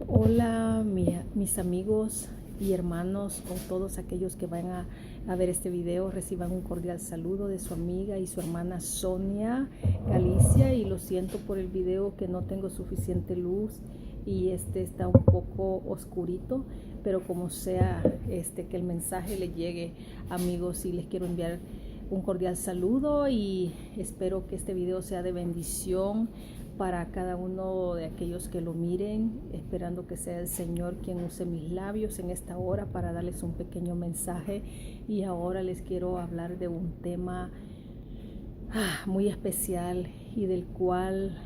Hola, mis amigos y hermanos o todos aquellos que van a ver este video, reciban un cordial saludo de su amiga y su hermana Sonia Galicia. Y lo siento por el video que no tengo suficiente luz y este está un poco oscurito, pero como sea, que el mensaje le llegue, amigos, y les quiero enviar un cordial saludo y espero que este video sea de bendición para cada uno de aquellos que lo miren, esperando que sea el Señor quien use mis labios en esta hora para darles un pequeño mensaje. Y ahora les quiero hablar de un tema muy especial y del cual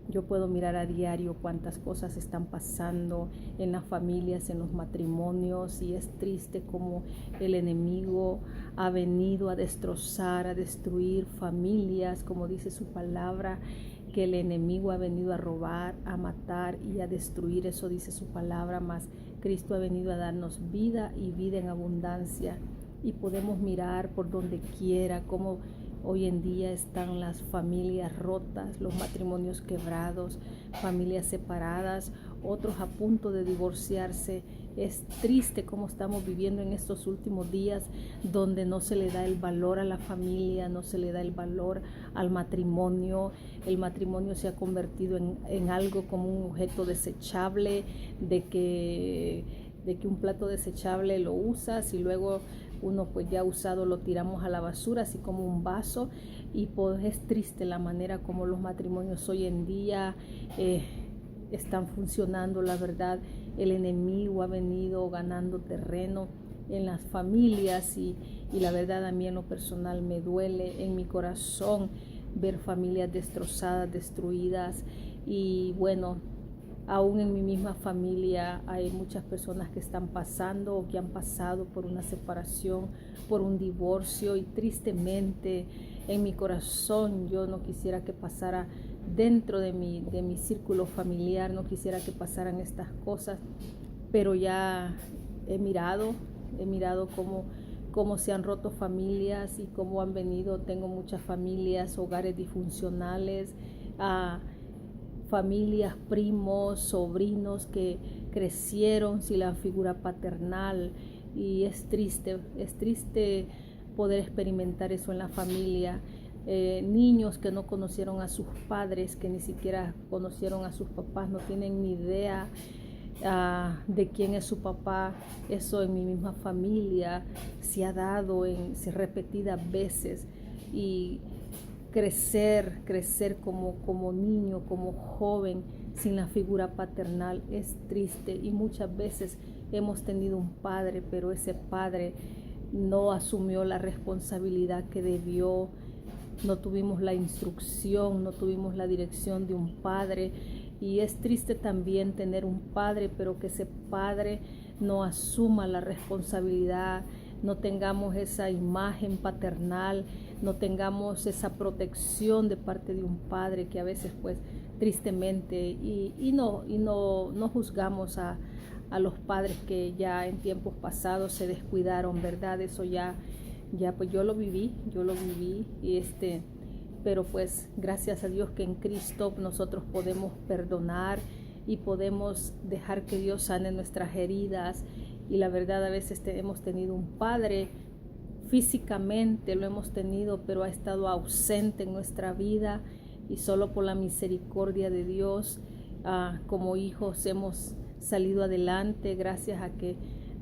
yo puedo mirar a diario cuántas cosas están pasando en las familias, en los matrimonios, y es triste como el enemigo ha venido a destrozar, a destruir familias, como dice su palabra, que el enemigo ha venido a robar, a matar y a destruir. Eso dice su palabra, mas Cristo ha venido a darnos vida y vida en abundancia. Y podemos mirar por donde quiera cómo hoy en día están las familias rotas, los matrimonios quebrados, familias separadas, otros a punto de divorciarse. Es triste cómo estamos viviendo en estos últimos días, donde no se le da el valor a la familia, no se le da el valor al matrimonio. El matrimonio se ha convertido en algo como un objeto desechable, de que un plato desechable lo usas y luego uno pues ya usado lo tiramos a la basura, así como un vaso. Y pues es triste la manera como los matrimonios hoy en día están funcionando. La verdad, el enemigo ha venido ganando terreno en las familias y la verdad a mí en lo personal me duele en mi corazón ver familias destrozadas, destruidas. Y bueno, aún en mi misma familia hay muchas personas que están pasando o que han pasado por una separación, por un divorcio, y tristemente en mi corazón yo no quisiera que pasara dentro de mi círculo familiar, no quisiera que pasaran estas cosas, pero ya he mirado cómo se han roto familias y cómo han venido. Tengo muchas familias, hogares disfuncionales, familias, primos, sobrinos que crecieron sin la figura paternal, y es triste poder experimentar eso en la familia. Niños que no conocieron a sus padres, que ni siquiera conocieron a sus papás, no tienen ni idea de quién es su papá. Eso en mi misma familia se ha dado en repetidas veces. Y crecer como niño, como joven, sin la figura paternal es triste. Y muchas veces hemos tenido un padre, pero ese padre no asumió la responsabilidad que debió. No tuvimos la instrucción, no tuvimos la dirección de un padre. Y es triste también tener un padre, pero que ese padre no asuma la responsabilidad, no tengamos esa imagen paternal, no tengamos esa protección de parte de un padre, que a veces pues tristemente no juzgamos a los padres que ya en tiempos pasados se descuidaron, ¿verdad? Eso ya pues yo lo viví y pero pues gracias a Dios que en Cristo nosotros podemos perdonar y podemos dejar que Dios sane nuestras heridas. Y la verdad, a veces hemos tenido un padre, físicamente lo hemos tenido, pero ha estado ausente en nuestra vida, y solo por la misericordia de Dios, como hijos hemos salido adelante, gracias a que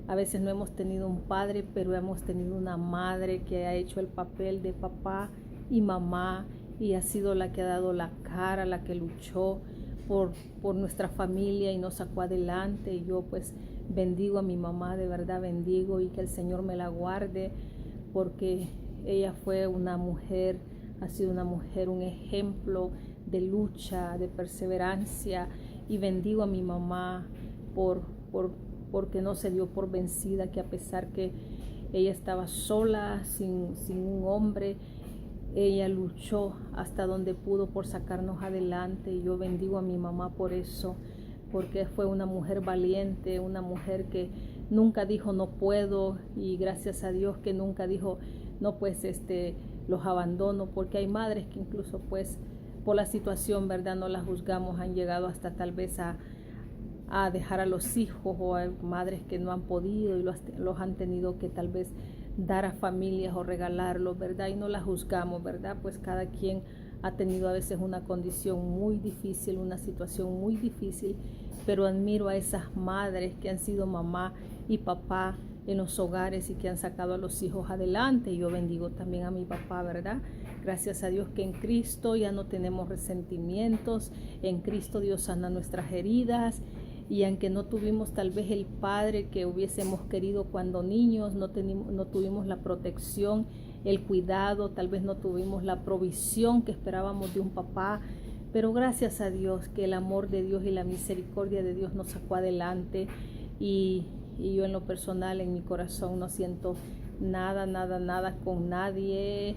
a veces no hemos tenido un padre, pero hemos tenido una madre que ha hecho el papel de papá y mamá, y ha sido la que ha dado la cara, la que luchó por nuestra familia y nos sacó adelante. Y yo pues bendigo a mi mamá, de verdad bendigo, y que el Señor me la guarde, porque ella fue una mujer, ha sido una mujer, un ejemplo de lucha, de perseverancia. Y bendigo a mi mamá porque no se dio por vencida, que a pesar que ella estaba sola, sin un hombre, ella luchó hasta donde pudo por sacarnos adelante. Y yo bendigo a mi mamá por eso, porque fue una mujer valiente, una mujer que nunca dijo no puedo, y gracias a Dios que nunca dijo no, pues los abandono, porque hay madres que incluso pues por la situación, verdad, no las juzgamos, han llegado hasta tal vez a a dejar a los hijos, o a madres que no han podido y los han tenido que tal vez dar a familias o regalarlos, ¿verdad? Y no las juzgamos, ¿verdad? Pues cada quien ha tenido a veces una condición muy difícil, una situación muy difícil, pero admiro a esas madres que han sido mamá y papá en los hogares y que han sacado a los hijos adelante. Yo bendigo también a mi papá, ¿verdad? Gracias a Dios que en Cristo ya no tenemos resentimientos, en Cristo Dios sana nuestras heridas. Y aunque no tuvimos tal vez el padre que hubiésemos querido cuando niños, no tuvimos la protección, el cuidado, tal vez no tuvimos la provisión que esperábamos de un papá, pero gracias a Dios que el amor de Dios y la misericordia de Dios nos sacó adelante. Y yo en lo personal, en mi corazón, no siento nada con nadie,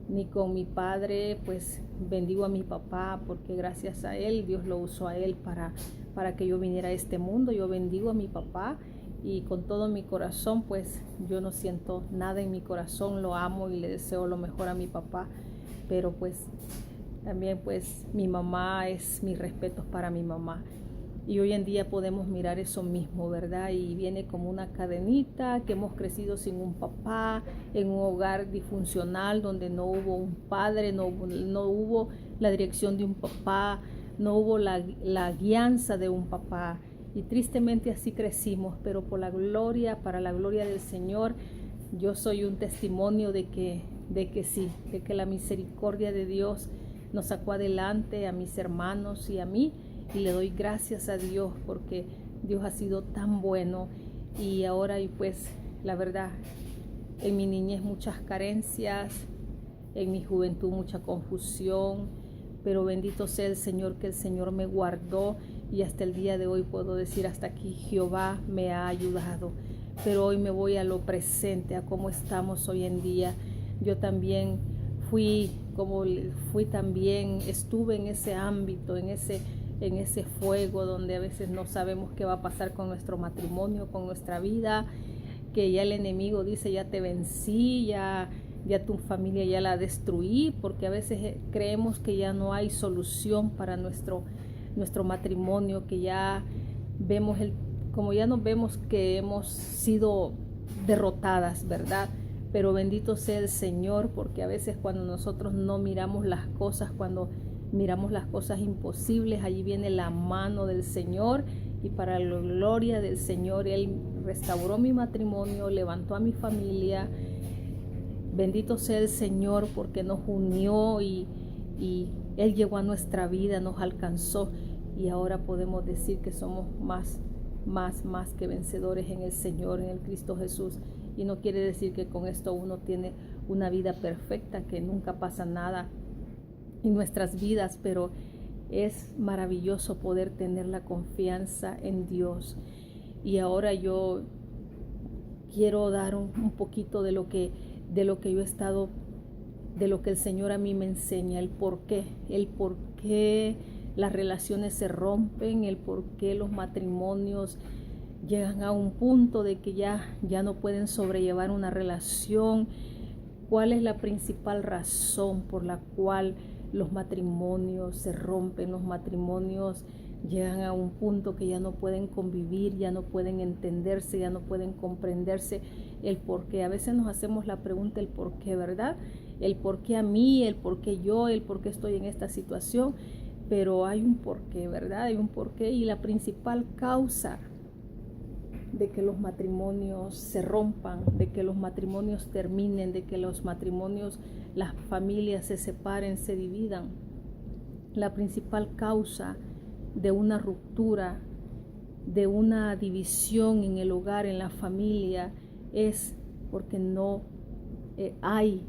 ni con mi padre. Pues bendigo a mi papá porque gracias a él, Dios lo usó a él para que yo viniera a este mundo. Yo bendigo a mi papá y con todo mi corazón, pues yo no siento nada en mi corazón, lo amo y le deseo lo mejor a mi papá. Pero pues también pues mi mamá, es mis respetos para mi mamá. Y hoy en día podemos mirar eso mismo, ¿verdad? Y viene como una cadenita, que hemos crecido sin un papá, en un hogar disfuncional donde no hubo un padre, no hubo la dirección de un papá, no hubo la guianza de un papá. Y tristemente así crecimos, pero para la gloria del Señor, yo soy un testimonio de que sí, de que la misericordia de Dios nos sacó adelante a mis hermanos y a mí. Y le doy gracias a Dios porque Dios ha sido tan bueno. Y ahora, y pues la verdad, en mi niñez muchas carencias, en mi juventud mucha confusión, pero bendito sea el Señor, que el Señor me guardó y hasta el día de hoy puedo decir, hasta aquí Jehová me ha ayudado. Pero hoy me voy a lo presente, a cómo estamos hoy en día. Yo también estuve en ese ámbito, en ese fuego donde a veces no sabemos qué va a pasar con nuestro matrimonio, con nuestra vida, que ya el enemigo dice, ya te vencí, ya tu familia ya la destruí, porque a veces creemos que ya no hay solución para nuestro matrimonio, que ya vemos como ya nos vemos que hemos sido derrotadas, ¿verdad? Pero bendito sea el Señor, porque a veces cuando nosotros no miramos las cosas, cuando miramos las cosas imposibles, allí viene la mano del Señor, y para la gloria del Señor, Él restauró mi matrimonio, levantó a mi familia. Bendito sea el Señor porque nos unió y Él llegó a nuestra vida, nos alcanzó, y ahora podemos decir que somos más que vencedores en el Señor, en el Cristo Jesús. Y no quiere decir que con esto uno tiene una vida perfecta, que nunca pasa nada en nuestras vidas, pero es maravilloso poder tener la confianza en Dios. Y ahora yo quiero dar un poquito de lo que yo he estado, de lo que el Señor a mí me enseña, el por qué las relaciones se rompen, el por qué los matrimonios llegan a un punto de que ya no pueden sobrellevar una relación. ¿Cuál es la principal razón por la cual los matrimonios se rompen? Los matrimonios llegan a un punto que ya no pueden convivir, ya no pueden entenderse, ya no pueden comprenderse. El por qué. A veces nos hacemos la pregunta, el por qué, ¿verdad? El por qué a mí, el por qué yo, el por qué estoy en esta situación. Pero hay un por qué, ¿verdad? Hay un por qué, y la principal causa de que los matrimonios se rompan, de que los matrimonios terminen, de que los matrimonios, las familias se separen, se dividan. La principal causa de una ruptura, de una división en el hogar, en la familia, es porque no hay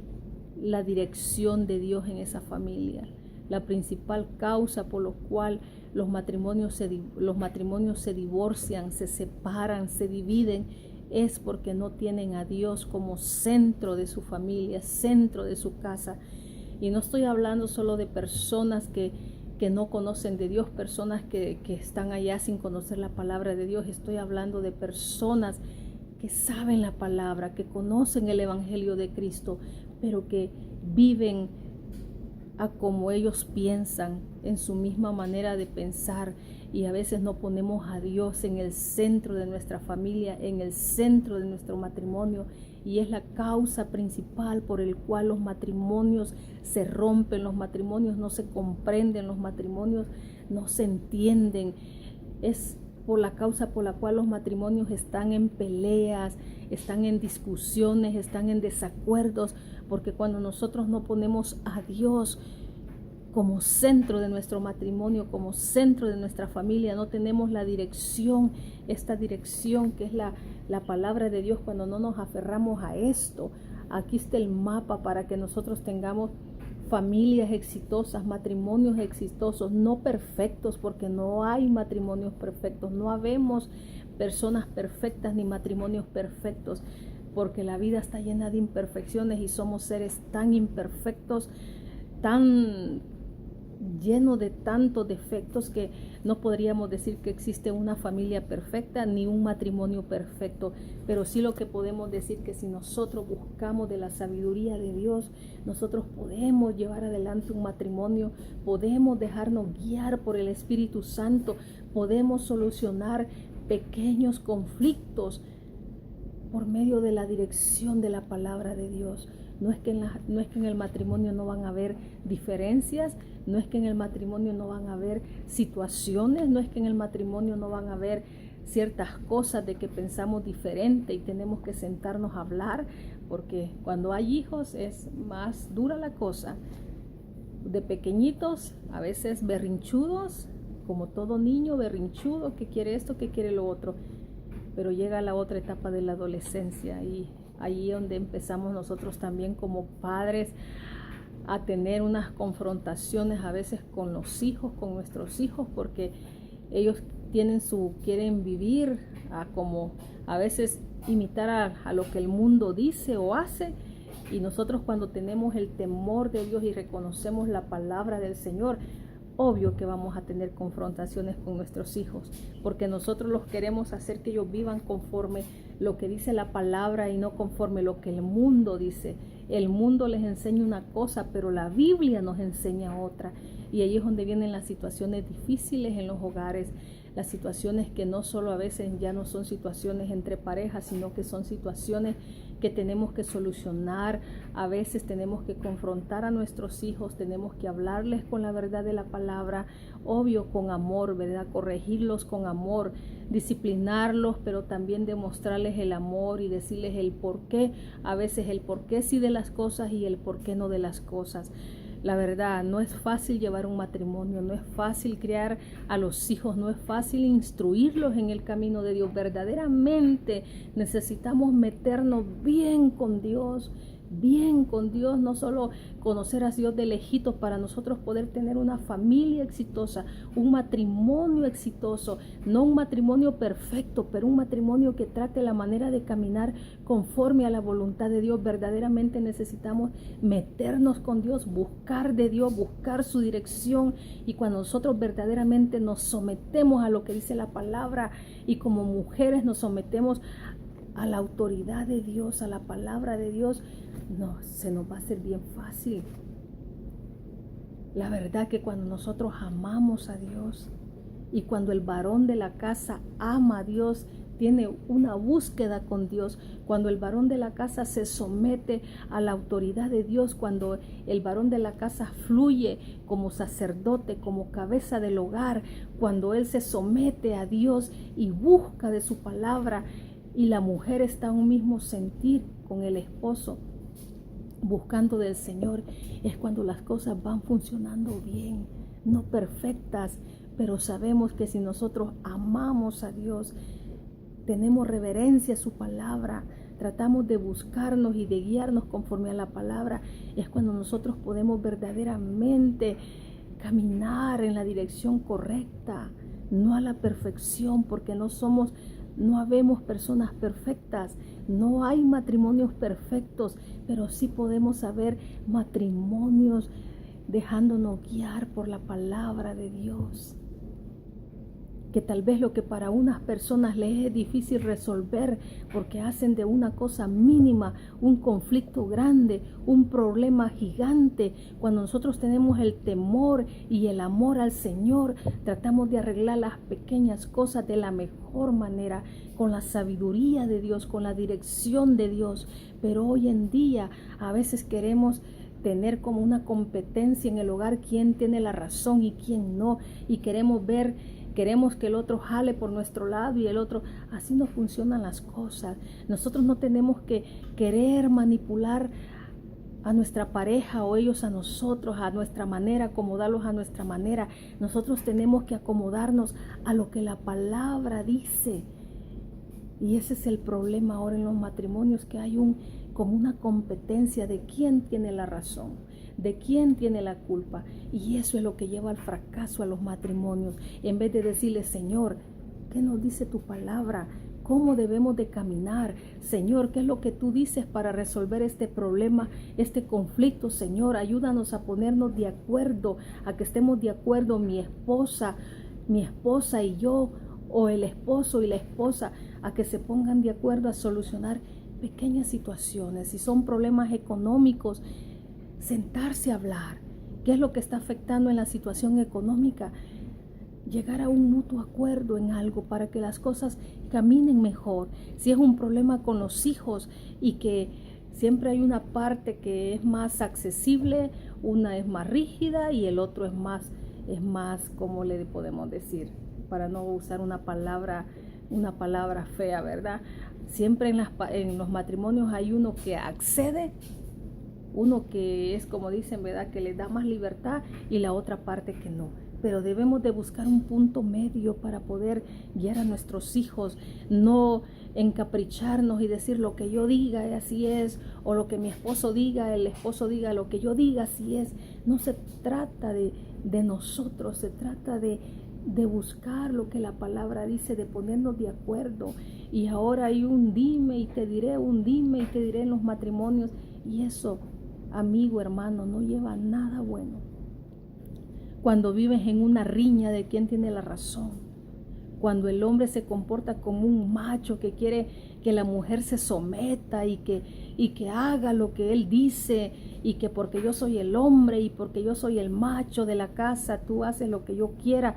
la dirección de Dios en esa familia. La principal causa por la cual los matrimonios se divorcian, se separan, se dividen, es porque no tienen a Dios como centro de su familia, centro de su casa. Y no estoy hablando solo de personas que no conocen de Dios, personas que están allá sin conocer la palabra de Dios. Estoy hablando de personas que saben la palabra, que conocen el Evangelio de Cristo, pero que viven a como ellos piensan, en su misma manera de pensar, y a veces no ponemos a Dios en el centro de nuestra familia, en el centro de nuestro matrimonio, y es la causa principal por el cual los matrimonios se rompen, los matrimonios no se comprenden, los matrimonios no se entienden. Es por la causa por la cual los matrimonios están en peleas, están en discusiones, están en desacuerdos, porque cuando nosotros no ponemos a Dios como centro de nuestro matrimonio, como centro de nuestra familia, no tenemos la dirección, esta dirección que es la palabra de Dios. Cuando no nos aferramos a esto, aquí está el mapa para que nosotros tengamos familias exitosas, matrimonios exitosos, no perfectos, porque no hay matrimonios perfectos, no habemos personas perfectas ni matrimonios perfectos, porque la vida está llena de imperfecciones y somos seres tan imperfectos, tan lleno de tantos defectos, que no podríamos decir que existe una familia perfecta ni un matrimonio perfecto, pero sí lo que podemos decir que si nosotros buscamos de la sabiduría de Dios, nosotros podemos llevar adelante un matrimonio, podemos dejarnos guiar por el Espíritu Santo, podemos solucionar pequeños conflictos por medio de la dirección de la palabra de Dios. No es que en el matrimonio no van a haber diferencias, no es que en el matrimonio no van a haber situaciones, no es que en el matrimonio no van a haber ciertas cosas de que pensamos diferente y tenemos que sentarnos a hablar, porque cuando hay hijos es más dura la cosa. De pequeñitos, a veces berrinchudos, como todo niño berrinchudo, que quiere esto, que quiere lo otro, pero llega la otra etapa de la adolescencia y ahí es donde empezamos nosotros también como padres a tener unas confrontaciones a veces con los hijos, con nuestros hijos, porque ellos quieren vivir como a veces imitar a lo que el mundo dice o hace, y nosotros cuando tenemos el temor de Dios y reconocemos la palabra del Señor, obvio que vamos a tener confrontaciones con nuestros hijos, porque nosotros los queremos hacer que ellos vivan conforme lo que dice la palabra y no conforme lo que el mundo dice. El mundo les enseña una cosa, pero la Biblia nos enseña otra. Y ahí es donde vienen las situaciones difíciles en los hogares, las situaciones que no solo a veces ya no son situaciones entre parejas, sino que son situaciones que tenemos que solucionar. A veces tenemos que confrontar a nuestros hijos, tenemos que hablarles con la verdad de la palabra, obvio con amor, ¿verdad? Corregirlos con amor, disciplinarlos, pero también demostrarles el amor y decirles el por qué, a veces el por qué sí de las cosas y el por qué no de las cosas. La verdad, no es fácil llevar un matrimonio, no es fácil criar a los hijos, no es fácil instruirlos en el camino de Dios. Verdaderamente necesitamos meternos bien con Dios, no solo conocer a Dios de lejitos para nosotros poder tener una familia exitosa, un matrimonio exitoso, no un matrimonio perfecto, pero un matrimonio que trate la manera de caminar conforme a la voluntad de Dios. Verdaderamente necesitamos meternos con Dios, buscar de Dios, buscar su dirección, y cuando nosotros verdaderamente nos sometemos a lo que dice la palabra y como mujeres nos sometemos a la autoridad de Dios, a la palabra de Dios, no, se nos va a hacer bien fácil. La verdad que cuando nosotros amamos a Dios y cuando el varón de la casa ama a Dios, tiene una búsqueda con Dios, cuando el varón de la casa se somete a la autoridad de Dios, cuando el varón de la casa fluye como sacerdote, como cabeza del hogar, cuando él se somete a Dios y busca de su palabra, y la mujer está en un mismo sentir con el esposo, buscando del Señor, es cuando las cosas van funcionando bien, no perfectas, pero sabemos que si nosotros amamos a Dios, tenemos reverencia a su palabra, tratamos de buscarnos y de guiarnos conforme a la palabra, es cuando nosotros podemos verdaderamente caminar en la dirección correcta, no a la perfección, porque no habemos personas perfectas, no hay matrimonios perfectos, pero sí podemos haber matrimonios dejándonos guiar por la palabra de Dios, que tal vez lo que para unas personas les es difícil resolver porque hacen de una cosa mínima un conflicto grande, un problema gigante. Cuando nosotros tenemos el temor y el amor al Señor, tratamos de arreglar las pequeñas cosas de la mejor manera, con la sabiduría de Dios, con la dirección de Dios. Pero hoy en día a veces queremos tener como una competencia en el hogar, quién tiene la razón y quién no, y queremos que el otro jale por nuestro lado y el otro. Así no funcionan las cosas. Nosotros no tenemos que querer manipular a nuestra pareja o ellos a nosotros, a nuestra manera, acomodarlos a nuestra manera. Nosotros tenemos que acomodarnos a lo que la palabra dice. Y ese es el problema ahora en los matrimonios, que hay como una competencia de quién tiene la razón, de quién tiene la culpa. Y eso es lo que lleva al fracaso a los matrimonios. En vez de decirle: Señor, ¿qué nos dice tu palabra? ¿Cómo debemos de caminar? Señor, ¿qué es lo que tú dices para resolver este problema, este conflicto? Señor, ayúdanos a ponernos de acuerdo, a que estemos de acuerdo mi esposa y yo, o el esposo y la esposa, a que se pongan de acuerdo a solucionar pequeñas situaciones. Si son problemas económicos, sentarse a hablar. ¿Qué es lo que está afectando en la situación económica? Llegar a un mutuo acuerdo en algo para que las cosas caminen mejor. Si es un problema con los hijos y que siempre hay una parte que es más accesible, una es más rígida y el otro es más, ¿cómo le podemos decir? Para no usar una palabra fea, ¿verdad? Siempre en los matrimonios hay uno que accede, uno que es, como dicen, ¿verdad?, que le da más libertad, y la otra parte que no. Pero debemos de buscar un punto medio para poder guiar a nuestros hijos, no encapricharnos y decir: lo que yo diga así es, o lo que mi esposo diga, el esposo diga, lo que yo diga así es. No se trata de nosotros, se trata de buscar lo que la palabra dice, de ponernos de acuerdo. Y ahora hay un dime y te diré en los matrimonios, y eso, amigo, hermano, no lleva a nada bueno. Cuando vives en una riña de quién tiene la razón, cuando el hombre se comporta como un macho que quiere que la mujer se someta y que haga lo que él dice, y que porque yo soy el hombre y porque yo soy el macho de la casa, tú haces lo que yo quiera.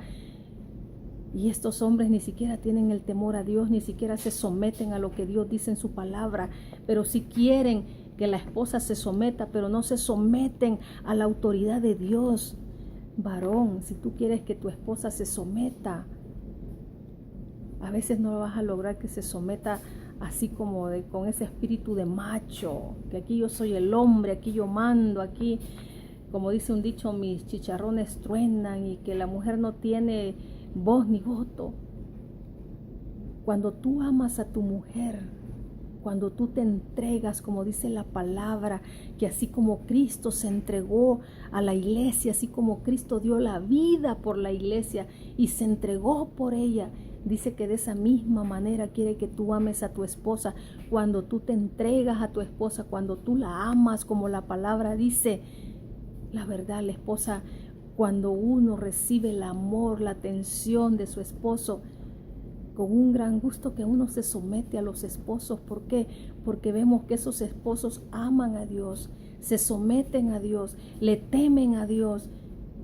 Y estos hombres ni siquiera tienen el temor a Dios, ni siquiera se someten a lo que Dios dice en su palabra, pero sí quieren que la esposa se someta, pero no se someten a la autoridad de Dios. Varón, si tú quieres que tu esposa se someta, a veces no vas a lograr que se someta así como con ese espíritu de macho, que aquí yo soy el hombre, aquí yo mando, aquí, como dice un dicho, mis chicharrones truenan, y que la mujer no tiene voz ni voto. Cuando tú amas a tu mujer, cuando tú te entregas, como dice la palabra, que así como Cristo se entregó a la iglesia, así como Cristo dio la vida por la iglesia y se entregó por ella, dice que de esa misma manera quiere que tú ames a tu esposa. Cuando tú te entregas a tu esposa, cuando tú la amas como la palabra dice, la verdad, la esposa, cuando uno recibe el amor, la atención de su esposo, con un gran gusto que uno se somete a los esposos. ¿Por qué? Porque vemos que esos esposos aman a Dios, se someten a Dios, le temen a Dios.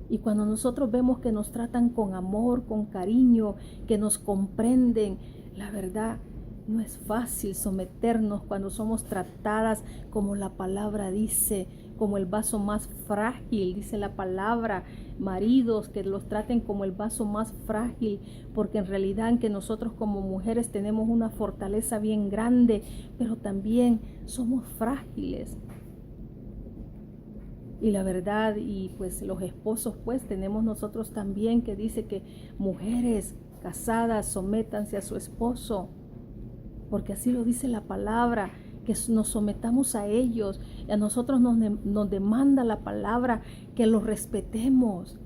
Y cuando nosotros vemos que nos tratan con amor, con cariño, que nos comprenden, la verdad, no es fácil someternos cuando somos tratadas como la palabra dice, como el vaso más frágil, dice la palabra. Maridos, que los traten como el vaso más frágil, porque en realidad que nosotros como mujeres tenemos una fortaleza bien grande, pero también somos frágiles. Y la verdad, y pues los esposos, pues tenemos nosotros también, que dice que mujeres casadas sométanse a su esposo, porque así lo dice la palabra, que nos sometamos a ellos. Y a nosotros nos demanda la palabra que los respetemos.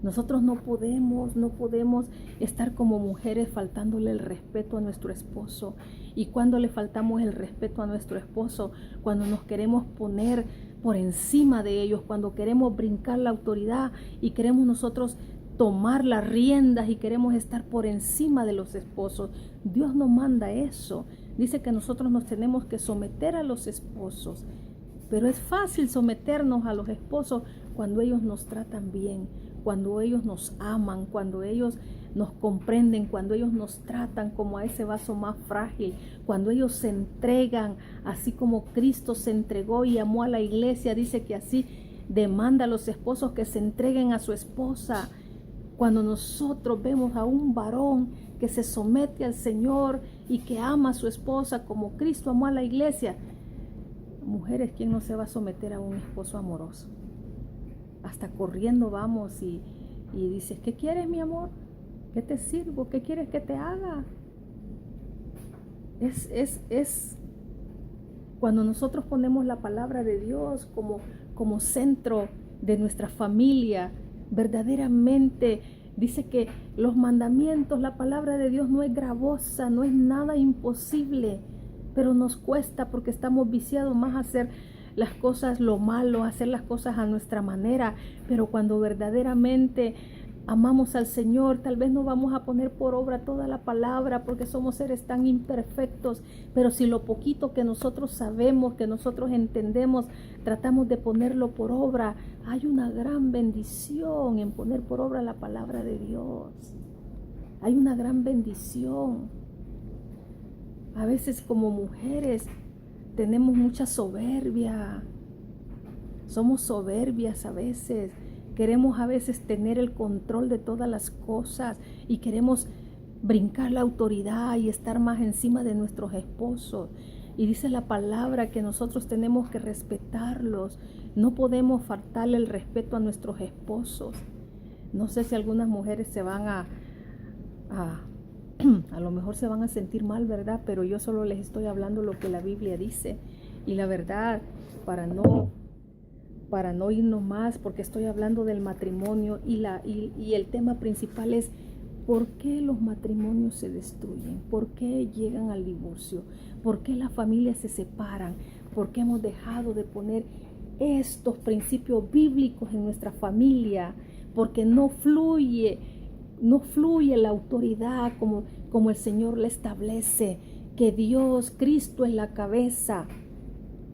Nosotros no podemos estar como mujeres faltándole el respeto a nuestro esposo. Y cuando le faltamos el respeto a nuestro esposo, cuando nos queremos poner por encima de ellos, cuando queremos brincar la autoridad y queremos nosotros tomar las riendas y queremos estar por encima de los esposos. Dios no manda eso. Dice que nosotros nos tenemos que someter a los esposos. Pero es fácil someternos a los esposos cuando ellos nos tratan bien, cuando ellos nos aman, cuando ellos nos comprenden, cuando ellos nos tratan como a ese vaso más frágil, cuando ellos se entregan, así como Cristo se entregó y amó a la iglesia. Dice que así demanda a los esposos que se entreguen a su esposa. Cuando nosotros vemos a un varón que se somete al Señor y que ama a su esposa como Cristo amó a la iglesia, mujeres, ¿quién no se va a someter a un esposo amoroso? Hasta corriendo vamos y dices, ¿qué quieres, mi amor? ¿Qué te sirvo? ¿Qué quieres que te haga? Es cuando nosotros ponemos la palabra de Dios como centro de nuestra familia, verdaderamente dice que los mandamientos, la palabra de Dios no es gravosa, no es nada imposible, pero nos cuesta porque estamos viciados más a hacer las cosas lo malo, a hacer las cosas a nuestra manera. Pero cuando verdaderamente amamos al Señor, tal vez no vamos a poner por obra toda la palabra porque somos seres tan imperfectos, pero si lo poquito que nosotros sabemos, que nosotros entendemos, tratamos de ponerlo por obra, hay una gran bendición en poner por obra la palabra de Dios. Hay una gran bendición. A veces como mujeres tenemos mucha soberbia, somos soberbias a veces. Queremos a veces tener el control de todas las cosas y queremos brincar la autoridad y estar más encima de nuestros esposos. Y dice la palabra que nosotros tenemos que respetarlos. No podemos faltarle el respeto a nuestros esposos. No sé si algunas mujeres se van a lo mejor se van a sentir mal, ¿verdad? Pero yo solo les estoy hablando lo que la Biblia dice. Y la verdad, para no irnos más, porque estoy hablando del matrimonio y el tema principal es ¿por qué los matrimonios se destruyen? ¿Por qué llegan al divorcio? ¿Por qué las familias se separan? ¿Por qué hemos dejado de poner estos principios bíblicos en nuestra familia? Porque no fluye la autoridad como el Señor le establece, que Dios, Cristo es la cabeza.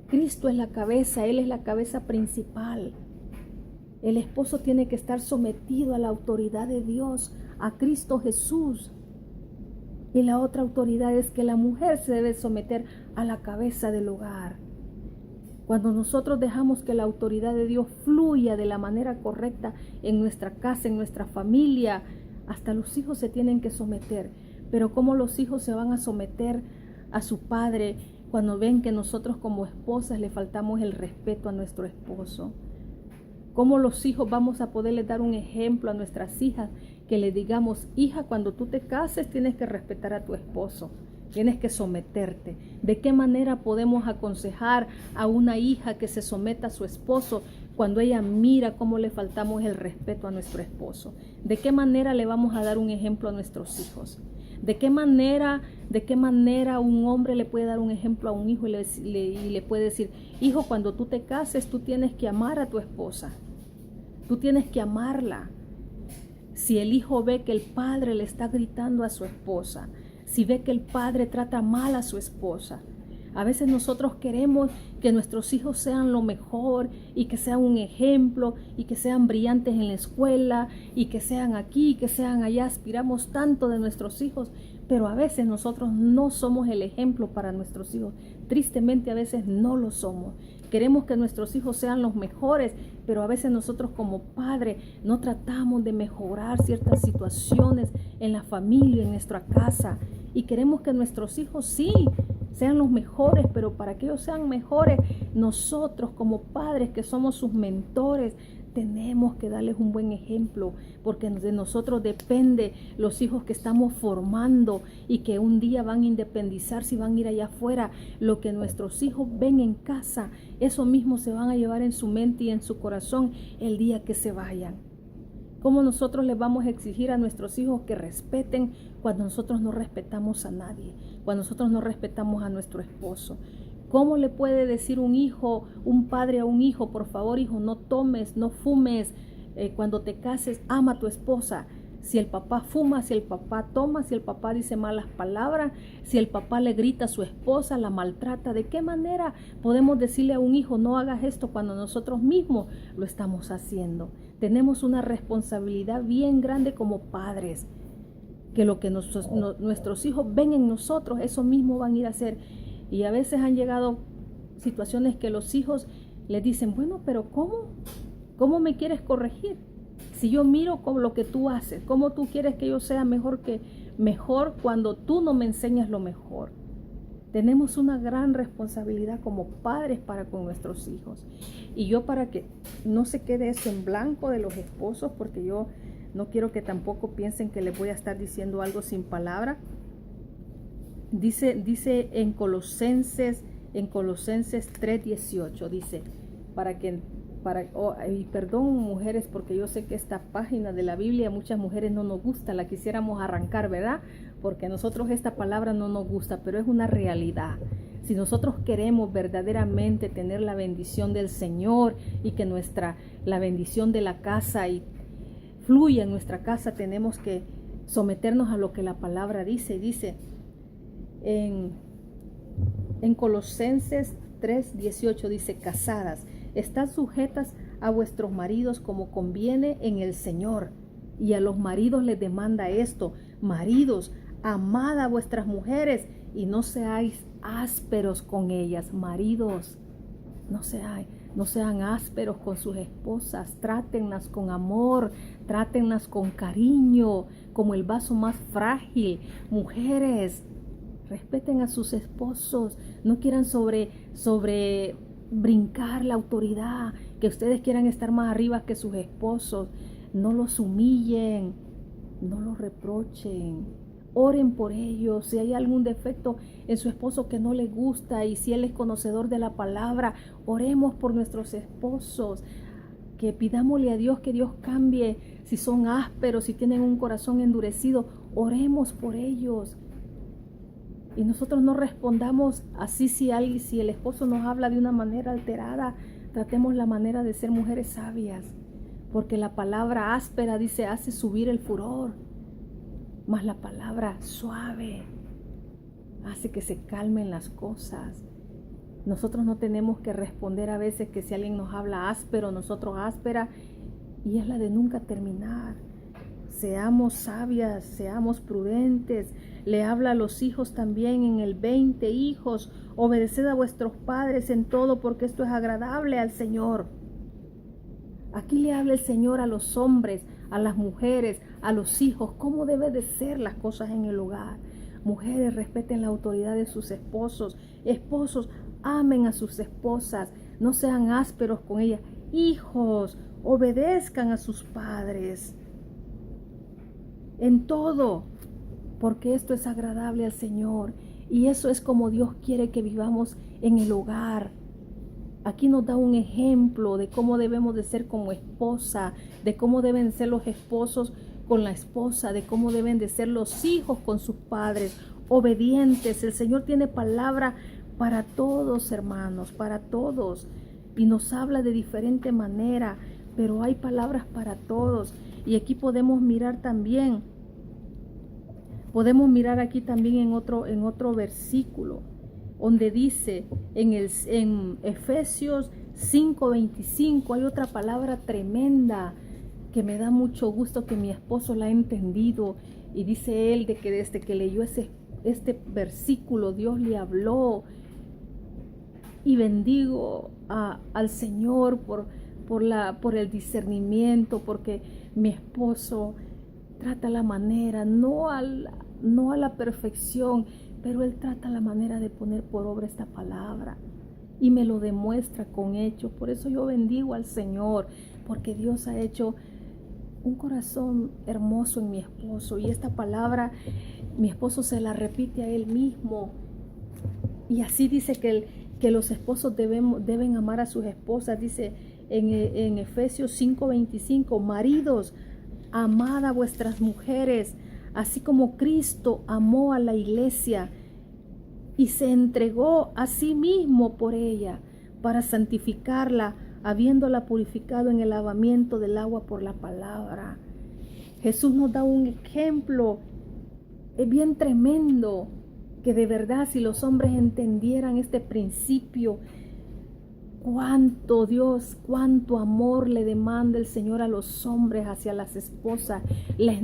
Cristo es la cabeza, Él es la cabeza principal. El esposo tiene que estar sometido a la autoridad de Dios, a Cristo Jesús. Y la otra autoridad es que la mujer se debe someter a la cabeza del hogar. Cuando nosotros dejamos que la autoridad de Dios fluya de la manera correcta en nuestra casa, en nuestra familia, hasta los hijos se tienen que someter. Pero ¿cómo los hijos se van a someter a su padre cuando ven que nosotros como esposas le faltamos el respeto a nuestro esposo? ¿Cómo los hijos vamos a poderle dar un ejemplo a nuestras hijas que le digamos, hija, cuando tú te cases tienes que respetar a tu esposo, tienes que someterte? ¿De qué manera podemos aconsejar a una hija que se someta a su esposo cuando ella mira cómo le faltamos el respeto a nuestro esposo? ¿De qué manera le vamos a dar un ejemplo a nuestros hijos? ¿De qué manera un hombre le puede dar un ejemplo a un hijo y le puede decir, hijo, cuando tú te cases, tú tienes que amar a tu esposa, tú tienes que amarla? Si el hijo ve que el padre le está gritando a su esposa, si ve que el padre trata mal a su esposa, a veces nosotros queremos que nuestros hijos sean lo mejor y que sean un ejemplo y que sean brillantes en la escuela y que sean aquí, que sean allá. Aspiramos tanto de nuestros hijos, pero a veces nosotros no somos el ejemplo para nuestros hijos. Tristemente a veces no lo somos. Queremos que nuestros hijos sean los mejores, pero a veces nosotros como padres no tratamos de mejorar ciertas situaciones en la familia, en nuestra casa. Y queremos que nuestros hijos sí sean los mejores, pero para que ellos sean mejores, nosotros como padres que somos sus mentores, tenemos que darles un buen ejemplo, porque de nosotros depende los hijos que estamos formando y que un día van a independizarse y van a ir allá afuera. Lo que nuestros hijos ven en casa, eso mismo se van a llevar en su mente y en su corazón el día que se vayan. ¿Cómo nosotros les vamos a exigir a nuestros hijos que respeten cuando nosotros no respetamos a nadie? Cuando nosotros no respetamos a nuestro esposo. ¿Cómo le puede decir un padre a un hijo, por favor, hijo, no tomes, no fumes, cuando te cases, ama a tu esposa. Si el papá fuma, si el papá toma, si el papá dice malas palabras, si el papá le grita a su esposa, la maltrata, ¿de qué manera podemos decirle a un hijo no hagas esto cuando nosotros mismos lo estamos haciendo? Tenemos una responsabilidad bien grande como padres, que lo que nuestros hijos ven en nosotros, eso mismo van a ir a hacer. Y a veces han llegado situaciones que los hijos les dicen, bueno, pero ¿cómo me quieres corregir? Si yo miro con lo que tú haces, ¿cómo tú quieres que yo sea mejor cuando tú no me enseñas lo mejor? Tenemos una gran responsabilidad como padres para con nuestros hijos. Y yo, para que no se quede eso en blanco de los esposos, porque yo no quiero que tampoco piensen que les voy a estar diciendo algo sin palabra. Dice en Colosenses 3:18, dice, y perdón, mujeres, porque yo sé que esta página de la Biblia a muchas mujeres no nos gusta, la quisiéramos arrancar, ¿verdad? Porque a nosotros esta palabra no nos gusta, pero es una realidad. Si nosotros queremos verdaderamente tener la bendición del Señor y que la bendición de la casa fluya en nuestra casa, tenemos que someternos a lo que la palabra dice. Dice en Colosenses 3:18, dice, casadas, estad sujetas a vuestros maridos como conviene en el Señor. Y a los maridos les demanda esto: maridos, amad a vuestras mujeres y no seáis ásperos con ellas. Maridos, no sean ásperos con sus esposas, trátenlas con amor, trátenlas con cariño, como el vaso más frágil. Mujeres, respeten a sus esposos, no quieran sobre brincar la autoridad, que ustedes quieran estar más arriba que sus esposos. No los humillen, no los reprochen, oren por ellos. Si hay algún defecto en su esposo que no le gusta, y si él es conocedor de la palabra, oremos por nuestros esposos, que pidámosle a Dios que Dios cambie. Si son ásperos, si tienen un corazón endurecido, oremos por ellos. Y nosotros no respondamos así. Si el esposo nos habla de una manera alterada, tratemos la manera de ser mujeres sabias, porque la palabra áspera, dice, hace subir el furor, mas la palabra suave hace que se calmen las cosas. Nosotros no tenemos que responder a veces que si alguien nos habla áspero, nosotros áspera, y es la de nunca terminar. Seamos sabias, seamos prudentes. Le habla a los hijos también en el 20, hijos, obedeced a vuestros padres en todo, porque esto es agradable al Señor. Aquí le habla el Señor a los hombres, a las mujeres, a los hijos, cómo deben de ser las cosas en el hogar. Mujeres, respeten la autoridad de sus esposos. Esposos, amen a sus esposas, no sean ásperos con ellas. Hijos, obedezcan a sus padres en todo, porque esto es agradable al Señor, y eso es como Dios quiere que vivamos en el hogar. Aquí nos da un ejemplo de cómo debemos de ser como esposa, de cómo deben ser los esposos con la esposa, de cómo deben de ser los hijos con sus padres, obedientes. El Señor tiene palabra para todos, hermanos, para todos, y nos habla de diferente manera, pero hay palabras para todos. Y aquí podemos mirar aquí también en otro versículo, donde dice en Efesios 5:25, hay otra palabra tremenda que me da mucho gusto que mi esposo la ha entendido, y dice él de que desde que leyó este versículo Dios le habló. Y bendigo al Señor por el discernimiento, porque mi esposo trata la manera, no a la perfección, pero él trata la manera de poner por obra esta palabra y me lo demuestra con hechos. Por eso yo bendigo al Señor, porque Dios ha hecho un corazón hermoso en mi esposo, y esta palabra mi esposo se la repite a él mismo. Y así dice que los esposos deben amar a sus esposas. Dice en Efesios 5:25, maridos, amad a vuestras mujeres, así como Cristo amó a la iglesia y se entregó a sí mismo por ella, para santificarla, habiéndola purificado en el lavamiento del agua por la palabra. Jesús nos da un ejemplo bien tremendo, que de verdad si los hombres entendieran este principio, cuánto Dios, cuánto amor le demanda el Señor a los hombres hacia las esposas. Les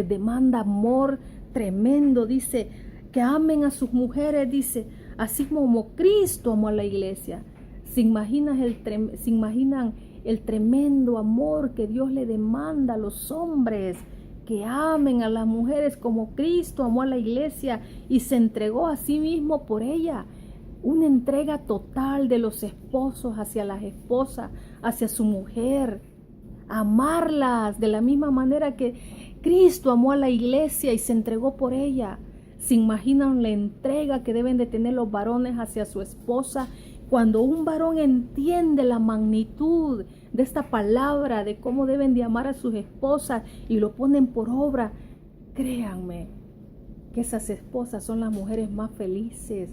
demanda amor tremendo. Dice que amen a sus mujeres, dice, así como Cristo amó a la iglesia. ¿Se imaginan el tremendo amor que Dios le demanda a los hombres? Que amen a las mujeres como Cristo amó a la iglesia y se entregó a sí mismo por ella. Una entrega total de los esposos hacia las esposas, hacia su mujer. Amarlas de la misma manera que Cristo amó a la iglesia y se entregó por ella. ¿Se imaginan la entrega que deben de tener los varones hacia su esposa? Cuando un varón entiende la magnitud de esta palabra, de cómo deben de amar a sus esposas y lo ponen por obra, créanme que esas esposas son las mujeres más felices.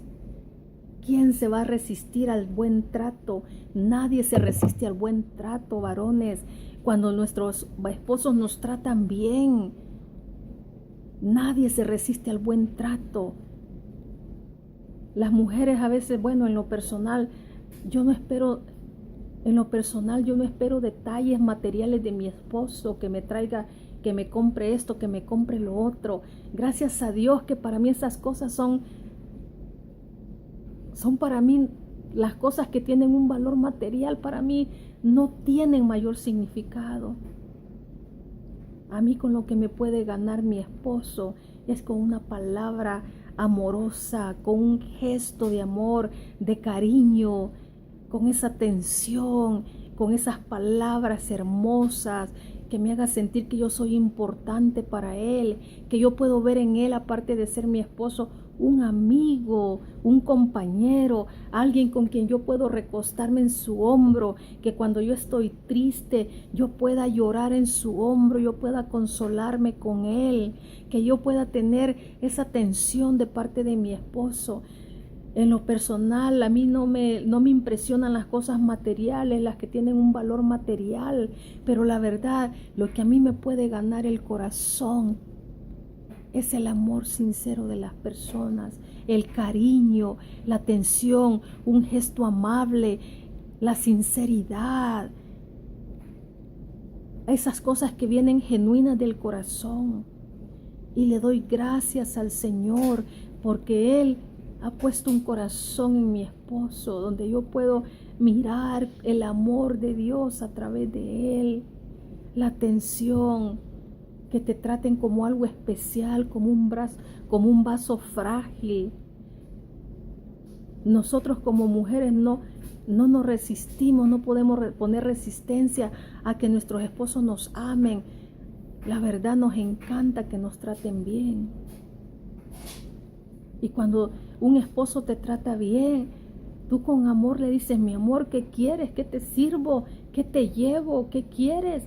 ¿Quién se va a resistir al buen trato? Nadie se resiste al buen trato, varones. Cuando nuestros esposos nos tratan bien, nadie se resiste al buen trato. Las mujeres a veces, bueno, en lo personal, yo no espero detalles materiales de mi esposo, que me traiga, que me compre esto, que me compre lo otro. Gracias a Dios que para mí esas cosas son para mí las cosas que tienen un valor material, para mí no tienen mayor significado. A mí con lo que me puede ganar mi esposo es con una palabra amorosa, con un gesto de amor, de cariño, con esa atención, con esas palabras hermosas que me haga sentir que yo soy importante para él, que yo puedo ver en él, aparte de ser mi esposo, un amigo, un compañero, alguien con quien yo puedo recostarme en su hombro, que cuando yo estoy triste, yo pueda llorar en su hombro, yo pueda consolarme con él, que yo pueda tener esa atención de parte de mi esposo. En lo personal, a mí no me impresionan las cosas materiales, las que tienen un valor material, pero la verdad, lo que a mí me puede ganar el corazón es el amor sincero de las personas, el cariño, la atención, un gesto amable, la sinceridad. Esas cosas que vienen genuinas del corazón. Y le doy gracias al Señor porque Él ha puesto un corazón en mi esposo donde yo puedo mirar el amor de Dios a través de Él, la atención, que te traten como algo especial, como un vaso frágil. Nosotros como mujeres no nos resistimos, no podemos poner resistencia a que nuestros esposos nos amen. La verdad, nos encanta que nos traten bien. Y cuando un esposo te trata bien, tú con amor le dices: mi amor, ¿qué quieres? ¿Qué te sirvo? ¿Qué te llevo? ¿Qué quieres?